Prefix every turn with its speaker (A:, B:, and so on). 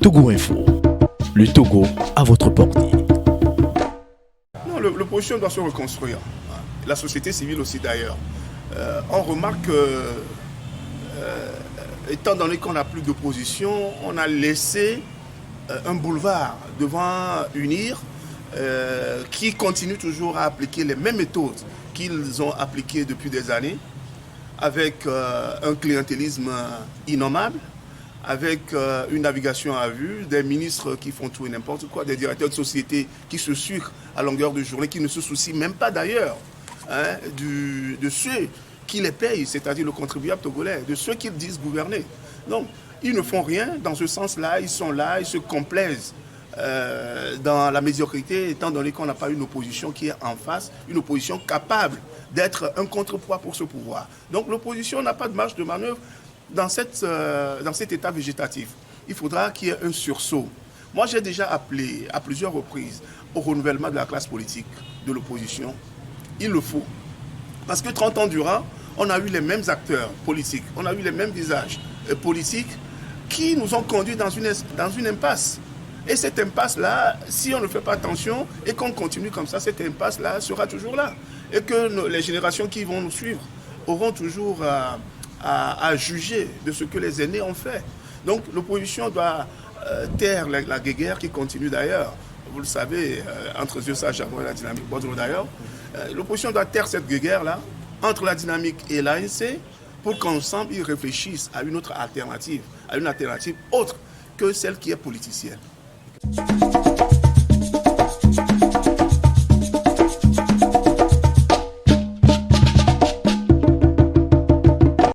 A: Togo Info, le Togo à votre portée.
B: Non, l'opposition doit se reconstruire. La société civile aussi d'ailleurs. On remarque que, étant donné qu'on n'a plus d'opposition, on a laissé un boulevard devant UNIR qui continue toujours à appliquer les mêmes méthodes qu'ils ont appliquées depuis des années, avec un clientélisme innommable, avec une navigation à vue, des ministres qui font tout et n'importe quoi, des directeurs de société qui se sucrent à longueur de journée, qui ne se soucient même pas d'ailleurs de ceux qui les payent, c'est-à-dire le contribuable togolais, de ceux qu'ils disent gouverner. Donc, ils ne font rien dans ce sens-là, ils sont là, ils se complaisent dans la médiocrité, étant donné qu'on n'a pas une opposition qui est en face, une opposition capable d'être un contrepoids pour ce pouvoir. Donc l'opposition n'a pas de marge de manœuvre dans cet état végétatif. Il faudra qu'il y ait un sursaut. Moi, j'ai déjà appelé à plusieurs reprises au renouvellement de la classe politique de l'opposition. Il le faut. Parce que 30 ans durant, on a eu les mêmes acteurs politiques, on a eu les mêmes visages politiques qui nous ont conduits dans une impasse. Et cette impasse-là, si on ne fait pas attention et qu'on continue comme ça, cette impasse-là sera toujours là. Et que les générations qui vont nous suivre auront toujours à juger de ce que les aînés ont fait. Donc l'opposition doit taire la guéguerre qui continue d'ailleurs. Vous le savez, entre Dieu Sage et la dynamique Bodro d'ailleurs. L'opposition doit taire cette guéguerre-là entre la dynamique et l'ANC pour qu'ensemble ils réfléchissent à une autre alternative, à une alternative autre que celle qui est politicienne.